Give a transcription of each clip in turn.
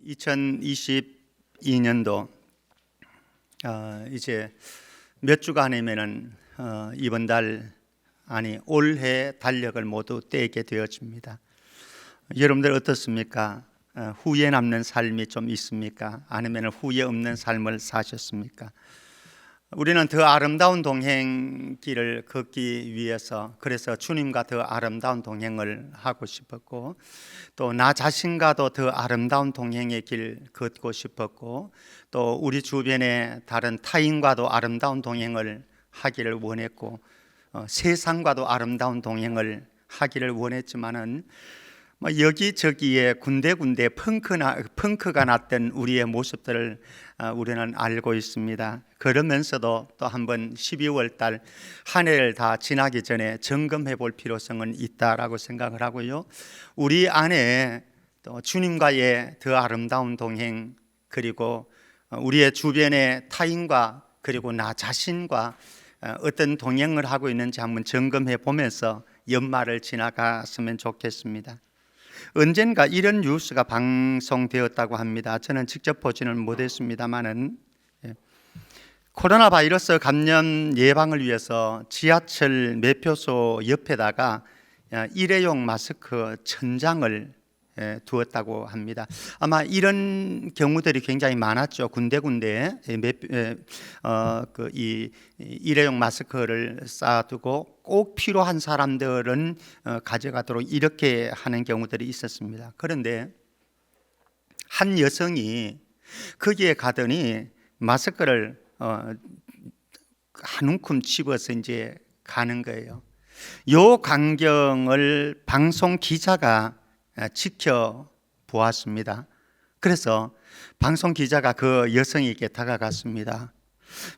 2022년도 이제 몇 주간이면은 이번 달 올해 달력을 모두 떼게 되어집니다. 여러분들 어떻습니까? 후회 남는 삶이 좀 있습니까? 아니면 후회 없는 삶을 사셨습니까? 우리는 더 아름다운 동행길을 걷기 위해서 그래서 주님과 더 아름다운 동행을 하고 싶었고, 또 나 자신과도 더 아름다운 동행의 길 걷고 싶었고, 또 우리 주변의 다른 타인과도 아름다운 동행을 하기를 원했고, 세상과도 아름다운 동행을 하기를 원했지만은 여기저기에 군데군데 펑크가 났던 우리의 모습들을 우리는 알고 있습니다. 그러면서도 또 한번 12월 달 한 해를 다 지나기 전에 점검해 볼 필요성은 있다라고 생각을 하고요. 우리 안에 또 주님과의 더 아름다운 동행, 그리고 우리의 주변의 타인과 그리고 나 자신과 어떤 동행을 하고 있는지 한번 점검해 보면서 연말을 지나갔으면 좋겠습니다. 언젠가 이런 뉴스가 방송되었다고 합니다. 저는 직접 보지는 못했습니다만은 코로나 바이러스 감염 예방을 위해서 지하철 매표소 옆에다가 일회용 마스크 1000장을 두었다고 합니다. 아마 이런 경우들이 굉장히 많았죠. 군데군데 이 일회용 마스크를 쌓아두고 꼭 필요한 사람들은 가져가도록 이렇게 하는 경우들이 있었습니다. 그런데 한 여성이 거기에 가더니 마스크를 한 움큼 집어서 이제 가는 거예요. 요 광경을 방송 기자가 지켜보았습니다. 그래서 방송 기자가 그 여성에게 다가갔습니다.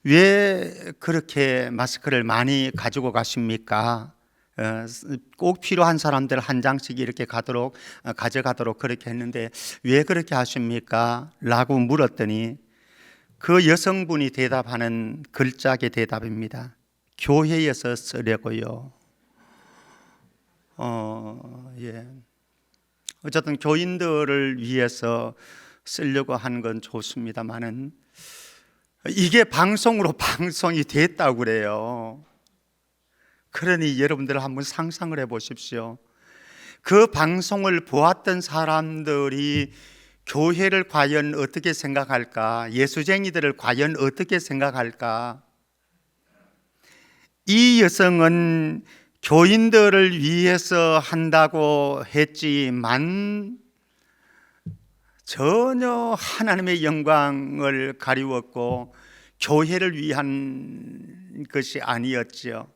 왜 그렇게 마스크를 많이 가지고 가십니까? 꼭 필요한 사람들 한 장씩 이렇게 가져가도록 그렇게 했는데 왜 그렇게 하십니까? 라고 물었더니 그 여성분이 대답하는 걸작의 대답입니다. 교회에서 쓰려고요. 어쨌든 교인들을 위해서 쓰려고 하는 건 좋습니다만은 이게 방송으로 방송이 됐다고 그래요. 그러니 여러분들 한번 상상을 해 보십시오. 그 방송을 보았던 사람들이 교회를 과연 어떻게 생각할까? 예수쟁이들을 과연 어떻게 생각할까? 이 여성은 교인들을 위해서 한다고 했지만 전혀 하나님의 영광을 가리웠고 교회를 위한 것이 아니었죠.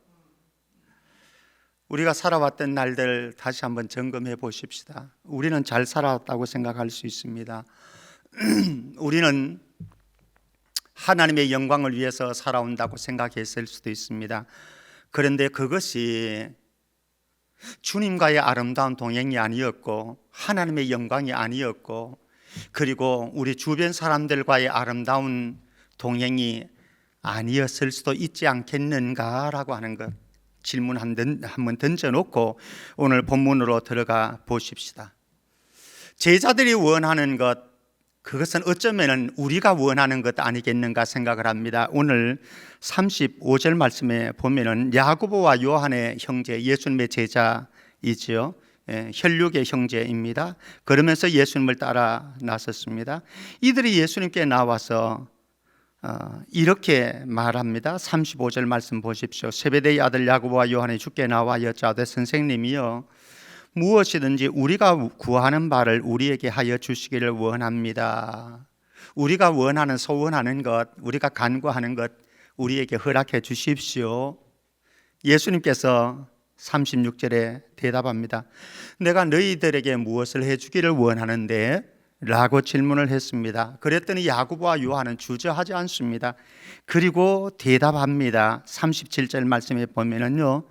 우리가 살아왔던 날들 다시 한번 점검해 보십시다. 우리는 잘 살아왔다고 생각할 수 있습니다. 우리는 하나님의 영광을 위해서 살아온다고 생각했을 수도 있습니다. 그런데 그것이 주님과의 아름다운 동행이 아니었고 하나님의 영광이 아니었고 그리고 우리 주변 사람들과의 아름다운 동행이 아니었을 수도 있지 않겠는가라고 하는 것, 질문 한번 던져놓고 오늘 본문으로 들어가 보십시다. 제자들이 원하는 것, 그것은 어쩌면 우리가 원하는 것 아니겠는가 생각을 합니다. 오늘 35절 말씀에 보면은 야고보와 요한의 형제, 예수님의 제자이지요. 혈육의 형제입니다. 그러면서 예수님을 따라 나섰습니다. 이들이 예수님께 나와서 이렇게 말합니다. 35절 말씀 보십시오. 세베대의 아들 야고보와 요한이 주께 나와 여짜오되 선생님이여 무엇이든지 우리가 구하는 바를 우리에게 하여 주시기를 원합니다. 우리가 원하는 소원하는 것, 우리가 간구하는 것 우리에게 허락해 주십시오. 예수님께서 36절에 대답합니다. 내가 너희들에게 무엇을 해주기를 원하는데? 라고 질문을 했습니다. 그랬더니 야고보와 요한은 주저하지 않습니다. 그리고 대답합니다. 37절 말씀에 보면은요,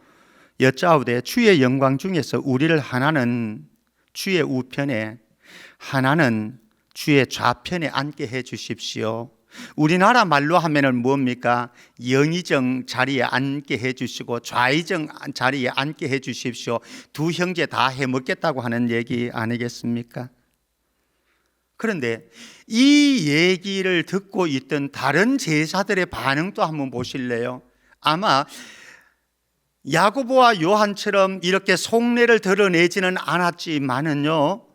여짜오되 주의 영광 중에서 우리를 하나는 주의 우편에 하나는 주의 좌편에 앉게 해 주십시오. 우리나라 말로 하면은 뭡니까? 영의정 자리에 앉게 해 주시고 좌의정 자리에 앉게 해 주십시오. 두 형제 다 해먹겠다고 하는 얘기 아니겠습니까? 그런데 이 얘기를 듣고 있던 다른 제자들의 반응도 한번 보실래요? 아마 야고보와 요한처럼 이렇게 속내를 드러내지는 않았지만은요,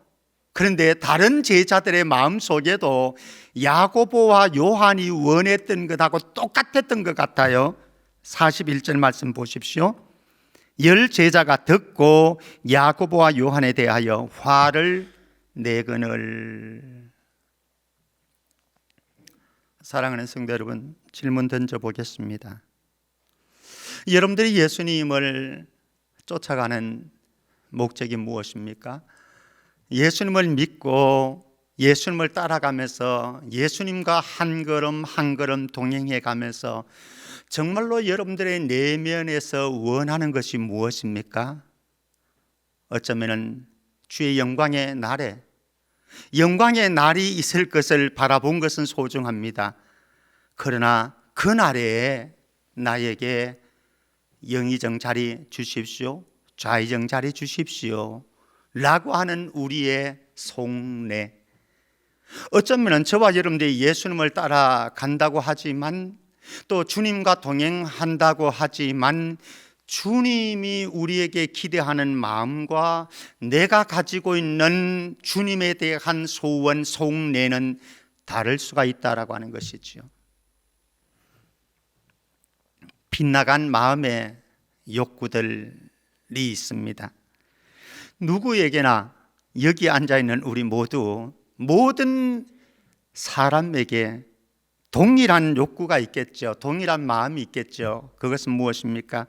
그런데 다른 제자들의 마음속에도 야고보와 요한이 원했던 것하고 똑같았던 것 같아요. 41절 말씀 보십시오. 열 제자가 듣고 야고보와 요한에 대하여 화를 내거늘. 사랑하는 성도 여러분, 질문 던져보겠습니다. 여러분들이 예수님을 쫓아가는 목적이 무엇입니까? 예수님을 믿고 예수님을 따라가면서 예수님과 한 걸음 한 걸음 동행해 가면서 정말로 여러분들의 내면에서 원하는 것이 무엇입니까? 어쩌면 주의 영광의 날에 영광의 날이 있을 것을 바라본 것은 소중합니다. 그러나 그 날에 나에게 영의정 자리 주십시오, 좌의정 자리 주십시오 라고 하는 우리의 속내. 어쩌면 저와 여러분들이 예수님을 따라간다고 하지만 또 주님과 동행한다고 하지만 주님이 우리에게 기대하는 마음과 내가 가지고 있는 주님에 대한 소원, 속내는 다를 수가 있다라고 하는 것이지요. 빗나간 마음의 욕구들이 있습니다. 누구에게나 여기 앉아있는 우리 모든 사람에게 동일한 욕구가 있겠죠. 동일한 마음이 있겠죠. 그것은 무엇입니까?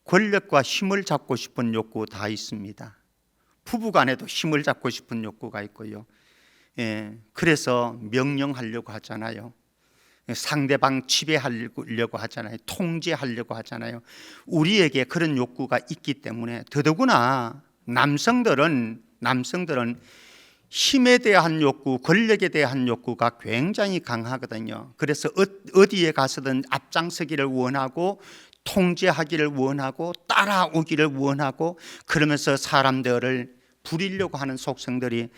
권력과 힘을 잡고 싶은 욕구 다 있습니다. 부부간에도 힘을 잡고 싶은 욕구가 있고요. 그래서 명령하려고 하잖아요. 상대방 지배하려고 하잖아요. 통제하려고 하잖아요. 우리에게 그런 욕구가 있기 때문에 더더구나 남성들은 힘에 대한 욕구, 권력에 대한 욕구가 굉장히 강하거든요. 그래서 어디에 가서든 앞장서기를 원하고 통제하기를 원하고 따라오기를 원하고 그러면서 사람들을 부리려고 하는 속성들이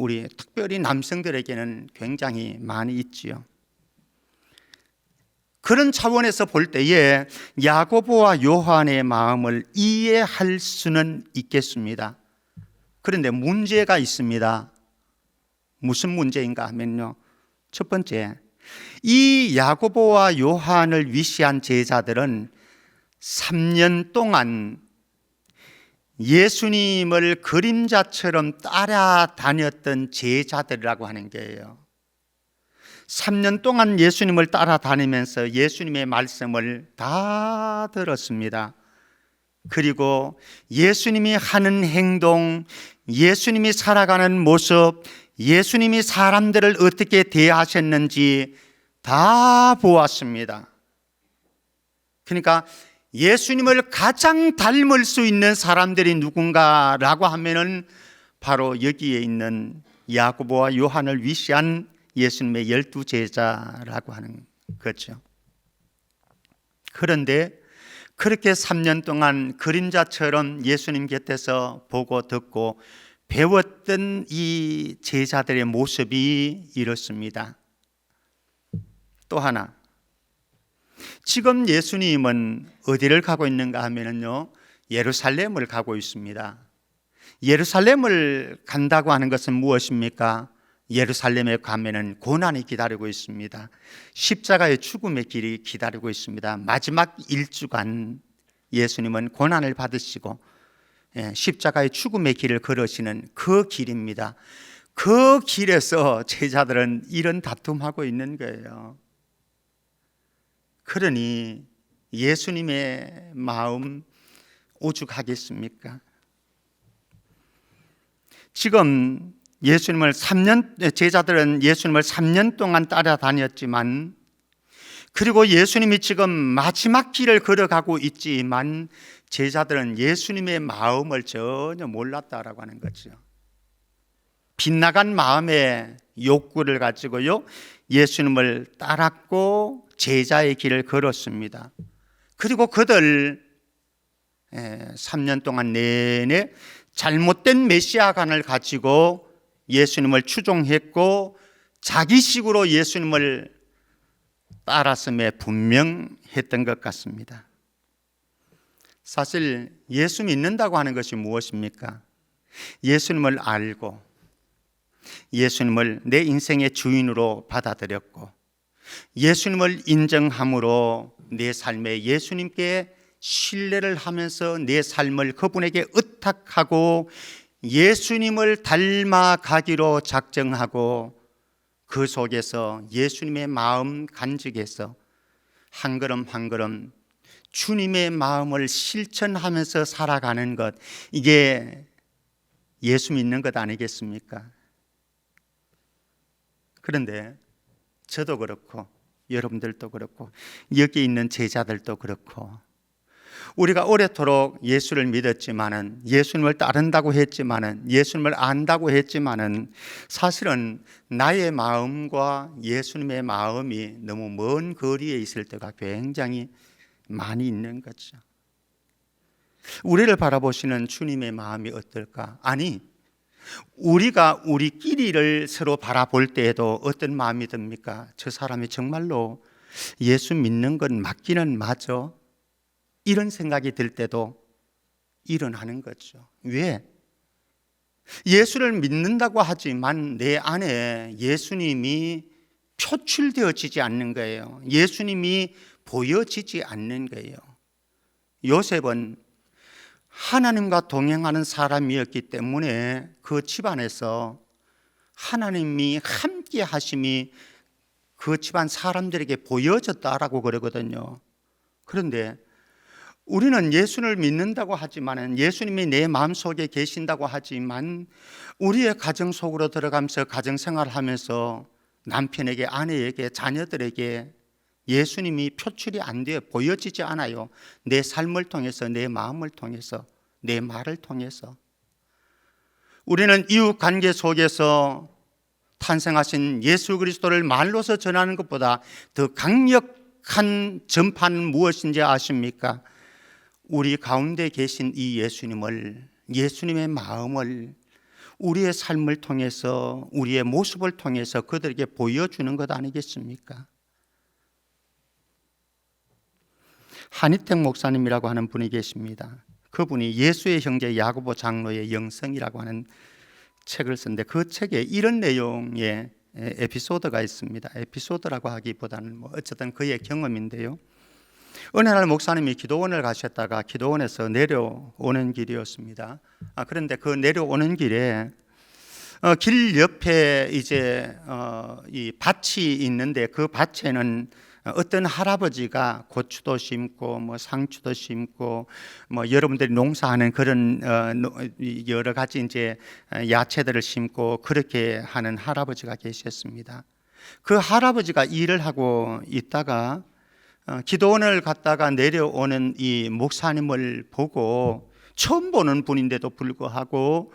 우리 특별히 남성들에게는 굉장히 많이 있지요. 그런 차원에서 볼 때에 야고보와 요한의 마음을 이해할 수는 있겠습니다. 그런데 문제가 있습니다. 무슨 문제인가 하면요, 첫 번째, 이 야고보와 요한을 위시한 제자들은 3년 동안 예수님을 그림자처럼 따라다녔던 제자들이라고 하는 거예요. 3년 동안 예수님을 따라다니면서 예수님의 말씀을 다 들었습니다. 그리고 예수님이 하는 행동, 예수님이 살아가는 모습, 예수님이 사람들을 어떻게 대하셨는지 다 보았습니다. 그러니까 예수님을 가장 닮을 수 있는 사람들이 누군가라고 하면은 바로 여기에 있는 야고보와 요한을 위시한 예수님의 12제자라고 하는 거죠. 그런데 그렇게 3년 동안 그림자처럼 예수님 곁에서 보고 듣고 배웠던 이 제자들의 모습이 이렇습니다. 또 하나, 지금 예수님은 어디를 가고 있는가 하면요, 예루살렘을 가고 있습니다. 예루살렘을 간다고 하는 것은 무엇입니까? 예루살렘에 가면은 고난이 기다리고 있습니다. 십자가의 죽음의 길이 기다리고 있습니다. 마지막 1주간 예수님은 고난을 받으시고 십자가의 죽음의 길을 걸으시는 그 길입니다. 그 길에서 제자들은 이런 다툼하고 있는 거예요. 그러니 예수님의 마음 오죽하겠습니까? 지금 제자들은 예수님을 3년 동안 따라다녔지만, 그리고 예수님이 지금 마지막 길을 걸어가고 있지만 제자들은 예수님의 마음을 전혀 몰랐다라고 하는 거죠. 빗나간 마음의 욕구를 가지고요, 예수님을 따랐고 제자의 길을 걸었습니다. 그리고 그들 3년 동안 내내 잘못된 메시아관을 가지고 예수님을 추종했고 자기식으로 예수님을 따랐음에 분명했던 것 같습니다. 사실 예수 믿는다고 하는 것이 무엇입니까? 예수님을 알고 예수님을 내 인생의 주인으로 받아들였고 예수님을 인정함으로 내 삶에 예수님께 신뢰를 하면서 내 삶을 그분에게 의탁하고 예수님을 닮아가기로 작정하고 그 속에서 예수님의 마음 간직해서 한 걸음 한 걸음 주님의 마음을 실천하면서 살아가는 것, 이게 예수 믿는 것 아니겠습니까? 그런데 저도 그렇고 여러분들도 그렇고 여기 있는 제자들도 그렇고 우리가 오래도록 예수를 믿었지만은 예수님을 따른다고 했지만은 예수님을 안다고 했지만은 사실은 나의 마음과 예수님의 마음이 너무 먼 거리에 있을 때가 굉장히 많이 있는 거죠. 우리를 바라보시는 주님의 마음이 어떨까? 아니, 우리가 우리끼리를 서로 바라볼 때에도 어떤 마음이 듭니까? 저 사람이 정말로 예수 믿는 건 맞기는 맞아? 이런 생각이 들 때도 일어나는 거죠. 왜? 예수를 믿는다고 하지만 내 안에 예수님이 표출되어지지 않는 거예요. 예수님이 보여지지 않는 거예요. 요셉은 하나님과 동행하는 사람이었기 때문에 그 집안에서 하나님이 함께 하심이 그 집안 사람들에게 보여졌다라고 그러거든요. 그런데 우리는 예수를 믿는다고 하지만 예수님이 내 마음속에 계신다고 하지만 우리의 가정 속으로 들어가면서 가정생활을 하면서 남편에게, 아내에게, 자녀들에게 예수님이 표출이 안 돼요. 보여지지 않아요. 내 삶을 통해서, 내 마음을 통해서, 내 말을 통해서. 우리는 이웃 관계 속에서 탄생하신 예수 그리스도를 말로서 전하는 것보다 더 강력한 전파는 무엇인지 아십니까? 우리 가운데 계신 이 예수님을, 예수님의 마음을 우리의 삶을 통해서, 우리의 모습을 통해서 그들에게 보여주는 것 아니겠습니까? 한희택 목사님이라고 하는 분이 계십니다. 그분이 예수의 형제 야고보 장로의 영성이라고 하는 책을 썼는데 그 책에 이런 내용의 에피소드가 있습니다. 에피소드라고 하기보다는 어쨌든 그의 경험인데요. 어느 날 목사님이 기도원을 가셨다가 기도원에서 내려오는 길이었습니다. 그런데 그 내려오는 길에 길 옆에 이제 이 밭이 있는데 그 밭에는 어떤 할아버지가 고추도 심고 상추도 심고 여러분들이 농사하는 그런 여러 가지 이제 야채들을 심고 그렇게 하는 할아버지가 계셨습니다. 그 할아버지가 일을 하고 있다가 기도원을 갔다가 내려오는 이 목사님을 보고 처음 보는 분인데도 불구하고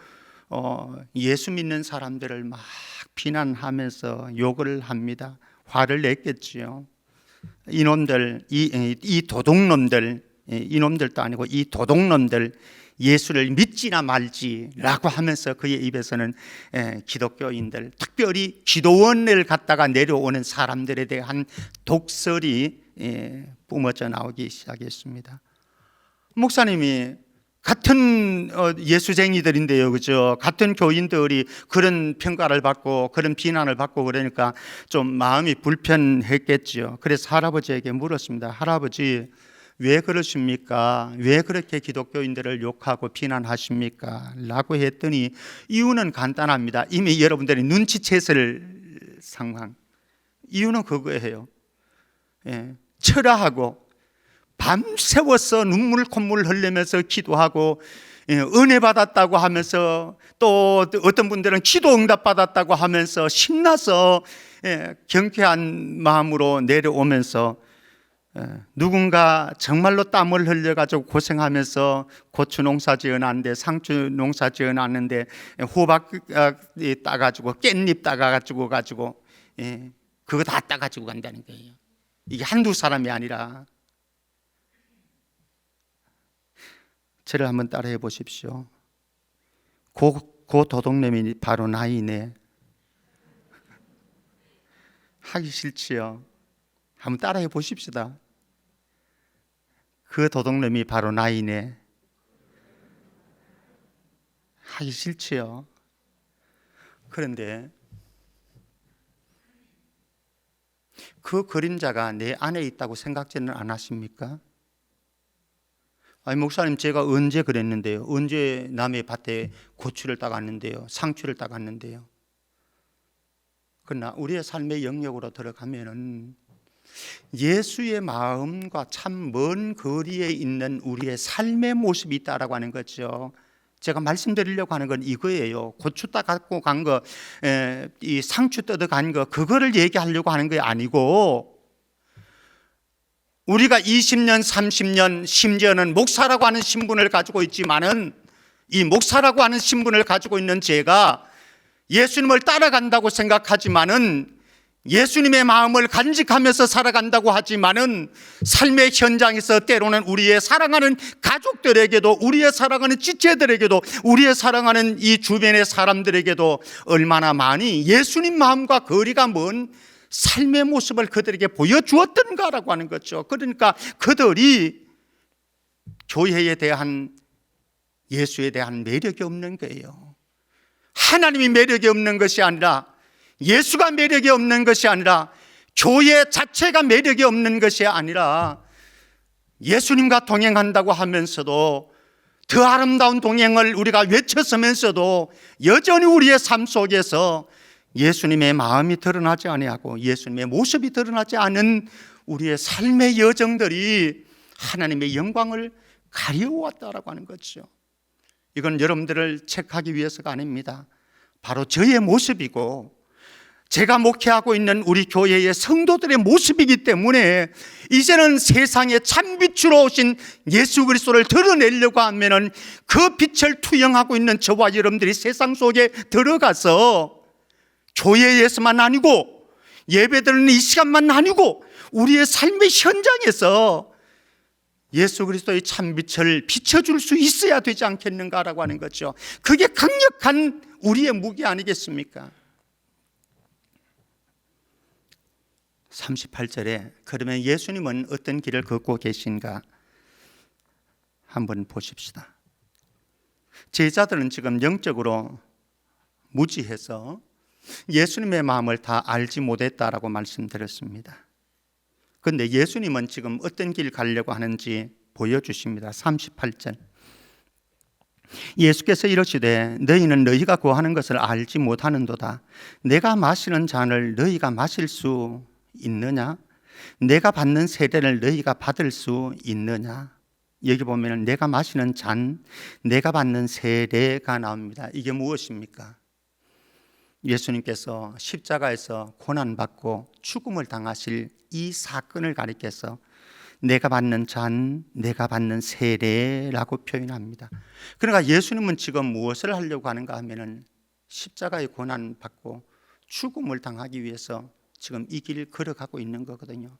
예수 믿는 사람들을 막 비난하면서 욕을 합니다. 화를 냈겠지요. 이놈들, 이 도둑놈들, 이놈들도 아니고 이 도둑놈들 예수를 믿지나 말지라고 하면서 그의 입에서는 기독교인들, 특별히 기도원을 갔다가 내려오는 사람들에 대한 독설이 뿜어져 나오기 시작했습니다. 목사님이 같은 예수쟁이들인데요, 그죠? 같은 교인들이 그런 평가를 받고 그런 비난을 받고 그러니까 좀 마음이 불편했겠죠. 그래서 할아버지에게 물었습니다. 할아버지, 왜 그러십니까? 왜 그렇게 기독교인들을 욕하고 비난하십니까? 라고 했더니 이유는 간단합니다. 이미 여러분들이 눈치챘을 상황. 이유는 그거예요. 철야하고 밤새워서 눈물 콧물 흘리면서 기도하고 은혜 받았다고 하면서 또 어떤 분들은 기도 응답 받았다고 하면서 신나서 경쾌한 마음으로 내려오면서 누군가 정말로 땀을 흘려가지고 고생하면서 고추 농사 지어놨는데 상추 농사 지어놨는데 호박 따가지고 깻잎 따가지고 그거 다 따가지고 간다는 거예요. 이게 한두 사람이 아니라. 저를 한번 따라해 보십시오. 그 도둑놈이 바로 나이네. 하기 싫지요. 한번 따라해 보십시다. 그 도둑놈이 바로 나이네. 하기 싫지요. 그런데 그 그림자가 내 안에 있다고 생각지는 않으십니까? 아니 목사님, 제가 언제 그랬는데요? 언제 남의 밭에 고추를 따갔는데요? 상추를 따갔는데요? 그러나 우리의 삶의 영역으로 들어가면은 예수의 마음과 참 먼 거리에 있는 우리의 삶의 모습이 있다라고 하는 거죠. 제가 말씀드리려고 하는 건 이거예요. 고추 따갖고 간 거, 이 상추 뜯어 간 거, 그거를 얘기하려고 하는 게 아니고, 우리가 20년, 30년, 심지어는 목사라고 하는 신분을 가지고 있지만은, 이 목사라고 하는 신분을 가지고 있는 제가 예수님을 따라간다고 생각하지만은, 예수님의 마음을 간직하면서 살아간다고 하지만은, 삶의 현장에서 때로는 우리의 사랑하는 가족들에게도, 우리의 사랑하는 지체들에게도, 우리의 사랑하는 이 주변의 사람들에게도 얼마나 많이 예수님 마음과 거리가 먼 삶의 모습을 그들에게 보여주었던가라고 하는 거죠. 그러니까 그들이 교회에 대한, 예수에 대한 매력이 없는 거예요. 하나님이 매력이 없는 것이 아니라, 예수가 매력이 없는 것이 아니라, 교회 자체가 매력이 없는 것이 아니라, 예수님과 동행한다고 하면서도 더 아름다운 동행을 우리가 외쳤으면서도 여전히 우리의 삶 속에서 예수님의 마음이 드러나지 아니하고 예수님의 모습이 드러나지 않은 우리의 삶의 여정들이 하나님의 영광을 가려왔다라고 하는 거죠. 이건 여러분들을 체크하기 위해서가 아닙니다. 바로 저의 모습이고, 제가 목회하고 있는 우리 교회의 성도들의 모습이기 때문에, 이제는 세상에 참빛으로 오신 예수 그리스도를 드러내려고 하면은 그 빛을 투영하고 있는 저와 여러분들이 세상 속에 들어가서 교회에서만 아니고, 예배드리는 이 시간만 아니고, 우리의 삶의 현장에서 예수 그리스도의 참빛을 비춰줄 수 있어야 되지 않겠는가라고 하는 거죠. 그게 강력한 우리의 무기 아니겠습니까? 38절에 그러면 예수님은 어떤 길을 걷고 계신가 한번 보십시다. 제자들은 지금 영적으로 무지해서 예수님의 마음을 다 알지 못했다라고 말씀드렸습니다. 그런데 예수님은 지금 어떤 길 가려고 하는지 보여주십니다. 38절, 예수께서 이르시되 너희는 너희가 구하는 것을 알지 못하는도다. 내가 마시는 잔을 너희가 마실 수 있느냐? 내가 받는 세례를 너희가 받을 수 있느냐? 여기 보면 내가 마시는 잔, 내가 받는 세례가 나옵니다. 이게 무엇입니까? 예수님께서 십자가에서 고난받고 죽음을 당하실 이 사건을 가리켜서 내가 받는 잔, 내가 받는 세례라고 표현합니다. 그러니까 예수님은 지금 무엇을 하려고 하는가 하면은 십자가의 고난받고 죽음을 당하기 위해서 지금 이 길을 걸어가고 있는 거거든요.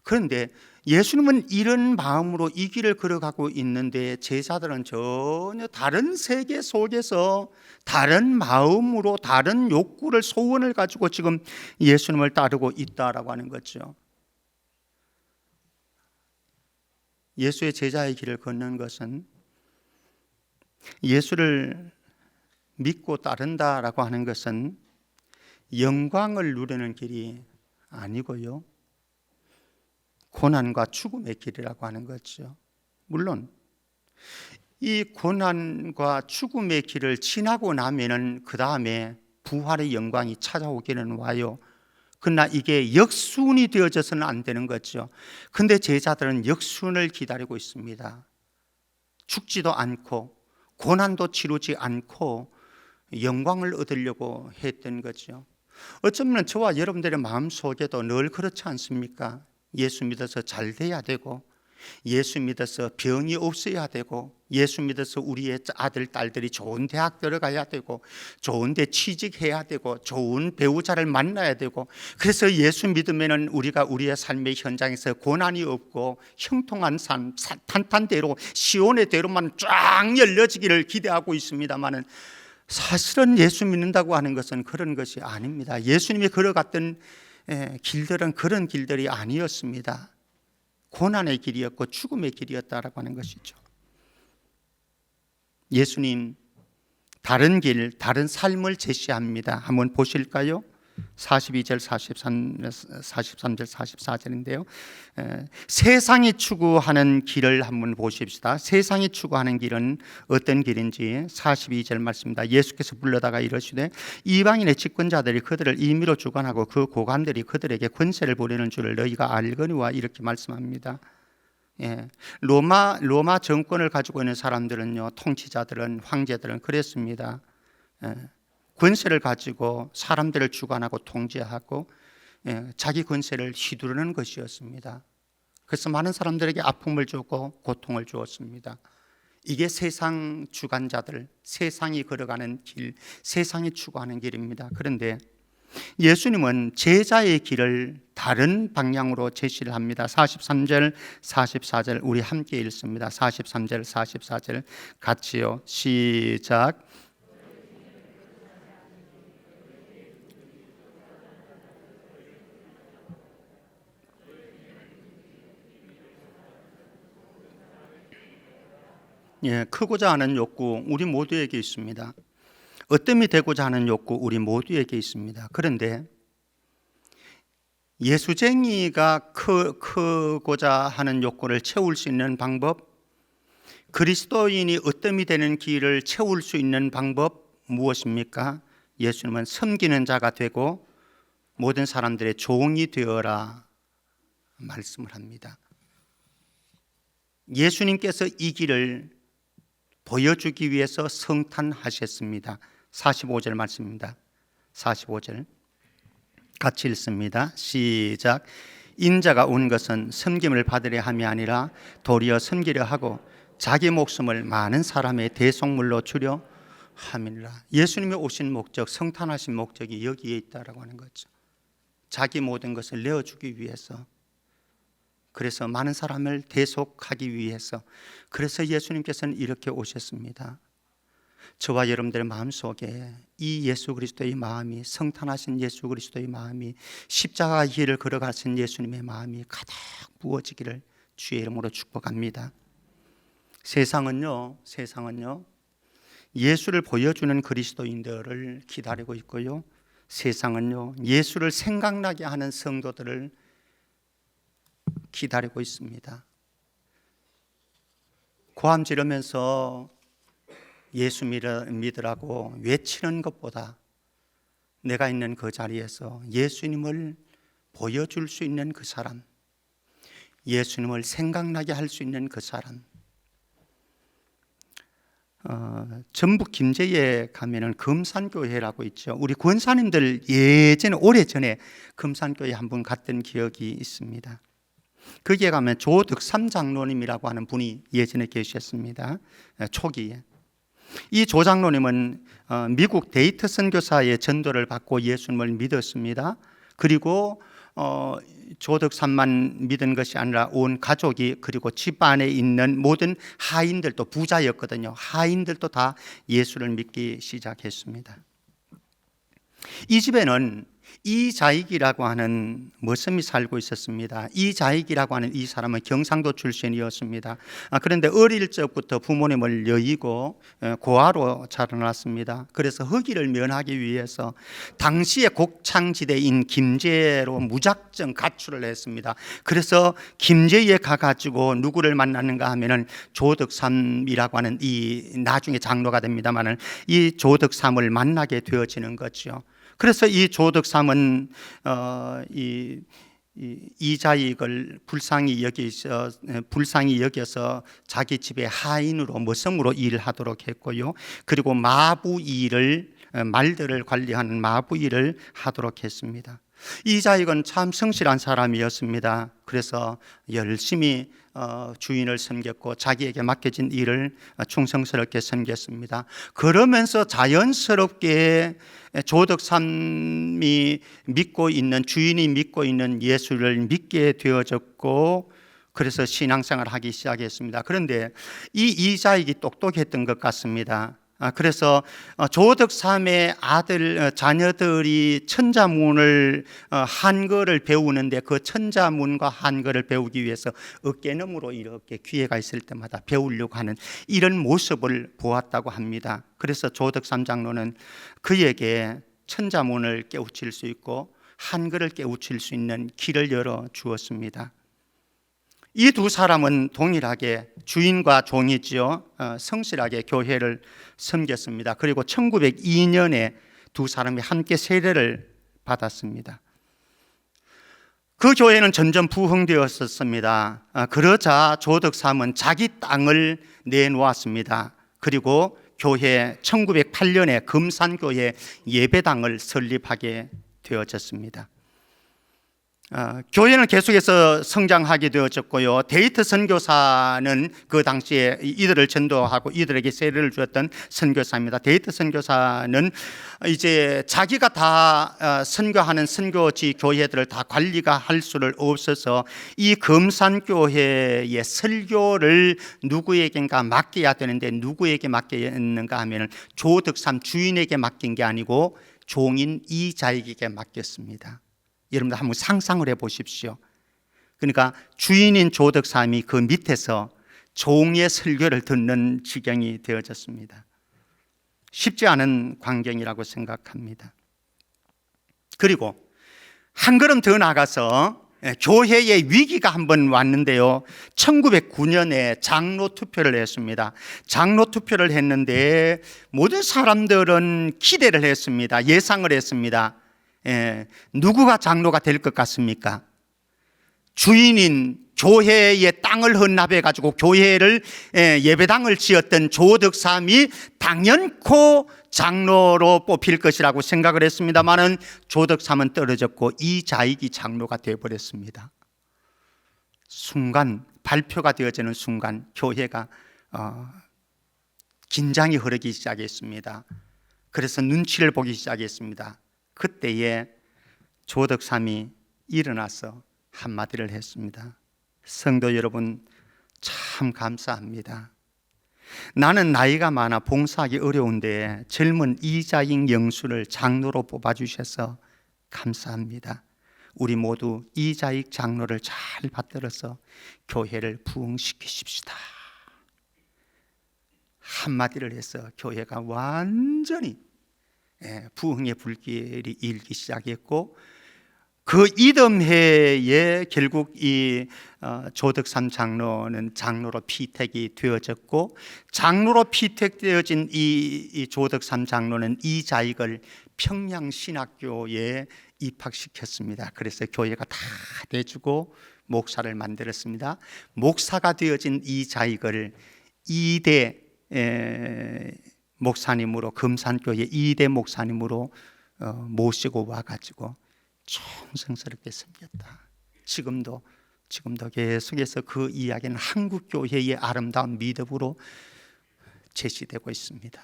그런데 예수님은 이런 마음으로 이 길을 걸어가고 있는데 제자들은 전혀 다른 세계 속에서 다른 마음으로 다른 욕구를, 소원을 가지고 지금 예수님을 따르고 있다라고 하는 거죠. 예수의 제자의 길을 걷는 것은 예수를 믿고 따른다라고 하는 것은 영광을 누리는 길이 아니고요, 고난과 죽음의 길이라고 하는 거죠. 물론 이 고난과 죽음의 길을 지나고 나면은 그 다음에 부활의 영광이 찾아오기는 와요. 그러나 이게 역순이 되어져서는 안 되는 거죠. 근데 제자들은 역순을 기다리고 있습니다. 죽지도 않고 고난도 치르지 않고 영광을 얻으려고 했던 거죠. 어쩌면 저와 여러분들의 마음속에도 늘 그렇지 않습니까? 예수 믿어서 잘 돼야 되고, 예수 믿어서 병이 없어야 되고, 예수 믿어서 우리의 아들, 딸들이 좋은 대학 들어가야 되고, 좋은 데 취직해야 되고, 좋은 배우자를 만나야 되고, 그래서 예수 믿으면 우리가 우리의 삶의 현장에서 고난이 없고 형통한 삶, 탄탄대로 시온의 대로만 쫙 열려지기를 기대하고 있습니다만은, 사실은 예수 믿는다고 하는 것은 그런 것이 아닙니다. 예수님이 걸어갔던 길들은 그런 길들이 아니었습니다. 고난의 길이었고 죽음의 길이었다라고 하는 것이죠. 예수님 다른 길, 다른 삶을 제시합니다. 한번 보실까요? 42절, 43절, 44절인데요. 세상이 추구하는 길을 한번 보십시다. 세상이 추구하는 길은 어떤 길인지 42절 말씀입니다. 예수께서 불러다가 이르시되 이방인의 집권자들이 그들을 임의로 주관하고 그 고관들이 그들에게 권세를 부리는 줄을 너희가 알거니와 이렇게 말씀합니다. 로마 정권을 가지고 있는 사람들은요, 통치자들은, 황제들은 그랬습니다. 권세를 가지고 사람들을 주관하고 통제하고 자기 권세를 휘두르는 것이었습니다. 그래서 많은 사람들에게 아픔을 주고 고통을 주었습니다. 이게 세상 주관자들, 세상이 걸어가는 길, 세상이 추구하는 길입니다. 그런데 예수님은 제자의 길을 다른 방향으로 제시를 합니다. 43절, 44절 우리 함께 읽습니다. 43절, 44절 같이요. 시작. 크고자 하는 욕구 우리 모두에게 있습니다. 어뜸이 되고자 하는 욕구 우리 모두에게 있습니다. 그런데 예수쟁이가 크고자 하는 욕구를 채울 수 있는 방법, 그리스도인이 어뜸이 되는 길을 채울 수 있는 방법 무엇입니까? 예수님은 섬기는 자가 되고 모든 사람들의 종이 되어라 말씀을 합니다. 예수님께서 이 길을 보여주기 위해서 성탄하셨습니다. 45절 말씀입니다. 45절 같이 읽습니다. 시작. 인자가 온 것은 섬김을 받으려 함이 아니라 도리어 섬기려 하고 자기 목숨을 많은 사람의 대속물로 주려 함이라. 예수님이 오신 목적, 성탄하신 목적이 여기에 있다라고 하는 거죠. 자기 모든 것을 내어주기 위해서, 그래서 많은 사람을 대속하기 위해서, 그래서 예수님께서는 이렇게 오셨습니다. 저와 여러분들의 마음속에 이 예수 그리스도의 마음이, 성탄하신 예수 그리스도의 마음이, 십자가 길을 걸어가신 예수님의 마음이 가득 부어지기를 주의 이름으로 축복합니다. 세상은요 예수를 보여주는 그리스도인들을 기다리고 있고요, 세상은요 예수를 생각나게 하는 성도들을 기다리고 있습니다. 고함 지르면서 예수 믿으라고 외치는 것보다 내가 있는 그 자리에서 예수님을 보여줄 수 있는 그 사람, 예수님을 생각나게 할 수 있는 그 사람. 전북 김제에 가면은 금산교회라고 있죠. 우리 권사님들 예전에 오래전에 금산교회 한 분 갔던 기억이 있습니다. 거기에 가면 조덕삼 장로님이라고 하는 분이 예전에 계셨습니다. 초기에. 이 조 장로님은 미국 데이트 선교사의 전도를 받고 예수님을 믿었습니다. 그리고 조덕삼만 믿은 것이 아니라 온 가족이, 그리고 집안에 있는 모든 하인들도, 부자였거든요. 하인들도 다 예수를 믿기 시작했습니다. 이 집에는 이자익이라고 하는 머슴이 살고 있었습니다. 이자익이라고 하는 이 사람은 경상도 출신이었습니다. 그런데 어릴 적부터 부모님을 여의고 고아로 자라났습니다. 그래서 허기를 면하기 위해서 당시의 곡창지대인 김제로 무작정 가출을 했습니다. 그래서 김제에 가가지고 누구를 만났는가 하면은 조덕삼이라고 하는 이 나중에 장로가 됩니다만은 이 조덕삼을 만나게 되어지는 거죠. 그래서 이 조덕삼은 이자익을 불쌍히 여겨서 자기 집의 하인으로, 머슴으로 일하도록 했고요. 그리고 마부 일을, 말들을 관리하는 마부 일을 하도록 했습니다. 이자익은 참 성실한 사람이었습니다. 그래서 열심히 주인을 섬겼고 자기에게 맡겨진 일을 충성스럽게 섬겼습니다. 그러면서 자연스럽게 조덕삼이 믿고 있는, 주인이 믿고 있는 예수를 믿게 되어졌고, 그래서 신앙생활을 하기 시작했습니다. 그런데 이 이자익이 똑똑했던 것 같습니다. 그래서 조덕삼의 자녀들이 천자문을 한글을 배우는데 그 천자문과 한글을 배우기 위해서 어깨너머로 이렇게 기회가 있을 때마다 배우려고 하는 이런 모습을 보았다고 합니다. 그래서 조덕삼 장로는 그에게 천자문을 깨우칠 수 있고 한글을 깨우칠 수 있는 길을 열어 주었습니다. 이 두 사람은 동일하게 주인과 종이지요. 성실하게 교회를 섬겼습니다. 그리고 1902년에 두 사람이 함께 세례를 받았습니다. 그 교회는 점점 부흥되었었습니다. 그러자 조덕삼은 자기 땅을 내놓았습니다. 그리고 교회 1908년에 금산교회 예배당을 설립하게 되어졌습니다. 교회는 계속해서 성장하게 되어졌고요. 데이트 선교사는 그 당시에 이들을 전도하고 이들에게 세례를 주었던 선교사입니다. 데이트 선교사는 이제 자기가 다 선교하는 선교지 교회들을 다 관리가 할 수를 없어서 이 금산교회의 설교를 누구에겐가 맡겨야 되는데 누구에게 맡겼는가 하면 조덕삼 주인에게 맡긴 게 아니고 종인 이자익에게 맡겼습니다. 여러분들 한번 상상을 해 보십시오. 그러니까 주인인 조덕삼이 그 밑에서 종의 설교를 듣는 지경이 되어졌습니다. 쉽지 않은 광경이라고 생각합니다. 그리고 한 걸음 더 나가서 교회의 위기가 한번 왔는데요. 1909년에 장로 투표를 했습니다. 장로 투표를 했는데 모든 사람들은 기대를 했습니다. 예상을 했습니다. 누구가 장로가 될 것 같습니까? 주인인 교회의 땅을 헌납해 가지고 교회를 예배당을 지었던 조덕삼이 당연코 장로로 뽑힐 것이라고 생각을 했습니다만은 조덕삼은 떨어졌고 이자익이 장로가 되어버렸습니다. 순간 발표가 되어지는 순간 교회가 긴장이 흐르기 시작했습니다. 그래서 눈치를 보기 시작했습니다. 그때에 조덕삼이 일어나서 한마디를 했습니다. 성도 여러분, 참 감사합니다. 나는 나이가 많아 봉사하기 어려운데 젊은 이자익 영수를 장로로 뽑아주셔서 감사합니다. 우리 모두 이자익 장로를 잘 받들어서 교회를 부흥시키십시다. 한마디를 해서 교회가 완전히 부흥의 불길이 일기 시작했고 그 이듬해에 결국 이 조덕삼 장로는 장로로 피택이 되어졌고 장로로 피택되어진 이 조덕삼 장로는 이자익을 평양신학교에 입학시켰습니다. 그래서 교회가 다 대주고 목사를 만들었습니다. 목사가 되어진 이자익을 2대 목사님으로 금산교회 2대 목사님으로 모시고 와가지고 충성스럽게 섬겼다. 지금도 계속해서 그 이야기는 한국 교회의 아름다운 미덕으로 제시되고 있습니다.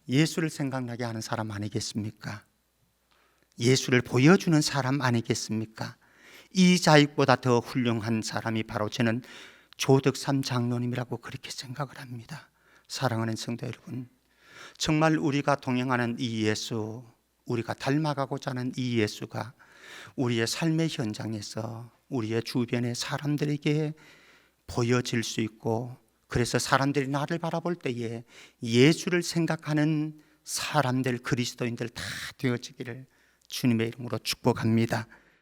예수를 생각나게 하는 사람 아니겠습니까? 예수를 보여주는 사람 아니겠습니까? 이자익보다 더 훌륭한 사람이 바로 저는 조덕삼 장로님이라고 그렇게 생각을 합니다. 사랑하는 성도 여러분, 정말 우리가 동행하는 이 예수, 우리가 닮아가고자 하는 이 예수가 우리의 삶의 현장에서 우리의 주변의 사람들에게 보여질 수 있고, 그래서 사람들이 나를 바라볼 때에 예수를 생각하는 사람들, 그리스도인들 다 되어지기를 주님의 이름으로 축복합니다.